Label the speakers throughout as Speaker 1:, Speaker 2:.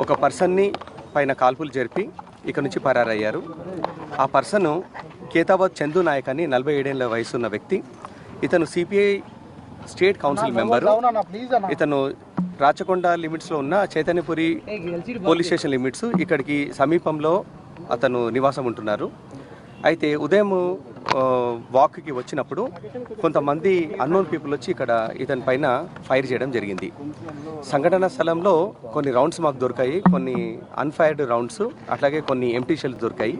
Speaker 1: ఒక పర్సన్ని పైన కాల్పులు జరిపి ఇక్కడ నుంచి పరారయ్యారు. ఆ పర్సన్ కేతాబాద్ చందు నాయక్ అని 47 ఏళ్ల వయసు ఉన్న వ్యక్తి. ఇతను సిపిఐ స్టేట్ కౌన్సిల్ మెంబరు. ఇతను రాచకొండ లిమిట్స్లో ఉన్న చైతన్యపురి పోలీస్ స్టేషన్ లిమిట్స్ ఇక్కడికి సమీపంలో అతను నివాసం ఉంటున్నారు. అయితే ఉదయం వాక్కి వచ్చినప్పుడు కొంతమంది అన్నోన్ పీపుల్ వచ్చి ఇక్కడ ఇతని పైన ఫైర్ చేయడం జరిగింది. సంఘటన స్థలంలో కొన్ని రౌండ్స్ మాకు దొరికాయి, కొన్ని అన్ఫైర్డ్ రౌండ్స్, అట్లాగే కొన్ని ఎంటీ షెల్స్ దొరికాయి.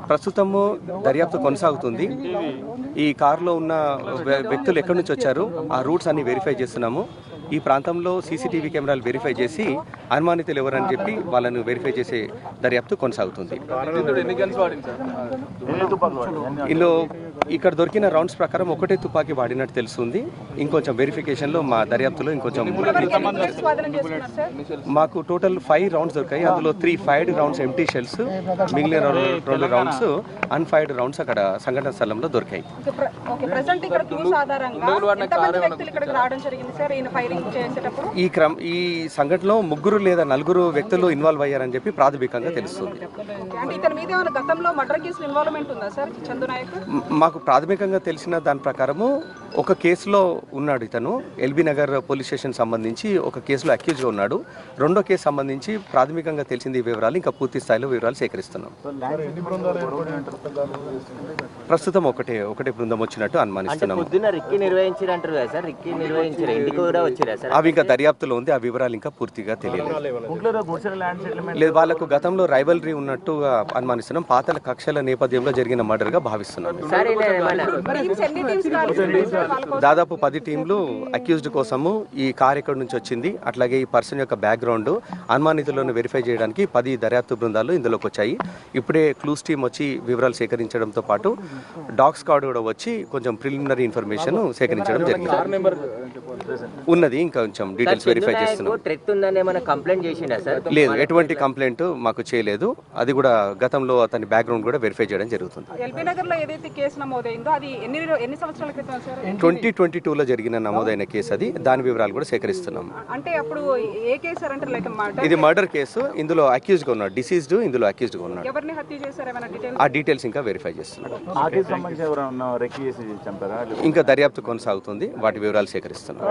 Speaker 1: ప్రస్తుతము దర్యాప్తు కొనసాగుతుంది. ఈ కారులో ఉన్న వ్యక్తులు ఎక్కడి నుంచి వచ్చారు ఆ రూట్స్ అన్ని వెరిఫై చేస్తున్నాము. ఈ ప్రాంతంలో సీసీటీవీ కెమెరాలు వెరిఫై చేసి అనుమానితులు ఎవరని చెప్పి వాళ్ళను వెరిఫై చేసే దర్యాప్తు కొనసాగుతుంది. ఇందులో ఇక్కడ దొరికిన రౌండ్స్ ప్రకారం ఒకటే తుపాకీ వాడినట్టు తెలుస్తుంది. ఇంకొంచెం వెరిఫికేషన్లో మా దర్యాప్తులో ఇంకొంచెం మాకు టోటల్ 5 రౌండ్స్ దొరికాయి. అందులో 3 ఫైర్డ్ రౌండ్స్ ఎంటీ షెల్స్, మిగిలిన 2 రౌండ్స్ అన్ఫైర్డ్ రౌండ్స్ అక్కడ సంఘటన స్థలంలో దొరికాయి. ఈ సంఘటనలో 3 లేదా 4 వ్యక్తులు ఇన్వాల్వ్ అయ్యారని చెప్పి ప్రాథమికంగా తెలుస్తుంది. మాకు ప్రాథమికంగా తెలిసిన దాని ప్రకారము ఒక కేసులో ఉన్నాడు ఇతను. ఎల్బీ నగర్ పోలీస్ స్టేషన్ సంబంధించి ఒక కేసులో అక్యూజ్గా ఉన్నాడు. రెండో కేసు సంబంధించి ప్రాథమికంగా తెలిసింది వివరాలు, ఇంకా పూర్తి స్థాయిలో వివరాలు సేకరిస్తున్నాం. ప్రస్తుతం ఒకటే బృందం వచ్చినట్టు అనుమానిస్తున్నాం. అవి ఇంకా దర్యాప్తులో ఉంది. ఆ వివరాలు ఇంకా పూర్తిగా తెలియలేదు. లేదు, వాళ్ళకు గతంలో రైవల్రీ ఉన్నట్టుగా అనుమానిస్తున్నాం. పాతల కక్షల నేపథ్యంలో జరిగిన మర్డర్గా భావిస్తున్నాం. దాదాపు 10 టీంలు అక్యూజ్డ్ కోసము ఈ కార్ ఎక్కడి నుంచి వచ్చింది, అట్లాగే ఈ పర్సన్ యొక్క బ్యాక్గ్రౌండ్, అనుమానితులను వెరిఫై చేయడానికి 10 దర్యాప్తు బృందాలు ఇందులోకి వచ్చాయి. ఇప్పుడే క్లూస్ టీం వచ్చి వివరాలు సేకరించడంతో పాటు డాగ్ స్క్వాడ్ కూడా వచ్చి కొంచెం ప్రిలిమినరీ ఇన్ఫర్మేషన్ సేకరించడం జరిగింది. ఉన్నది ఇంకా కొంచెం డీటెయిల్స్ వెరిఫై చేస్తున్నాం. లేదు, ఎటువంటి కంప్లైంట్ మాకు చేయలేదు. అది కూడా గతంలో అతని బ్యాక్గ్రౌండ్ కూడా వెరిఫై చేయడం జరుగుతుంది. 2022లో జరిగిన నమోదైన కేసు అది. దాని వివరాలు కూడా సేకరిస్తున్నాం. ఇది మర్డర్ కేసు. ఇందులో అక్యూజ్గా ఉన్నాడు, డిసీజ్డ్ ఇందులో అక్యూజ్డ్గా ఉన్నాడు. ఆ డీటెయిల్స్ ఇంకా వెరిఫై చేస్తున్నాం. ఇంకా దర్యాప్తు కొనసాగుతుంది. వాటి వివరాలు సేకరిస్తున్నాం.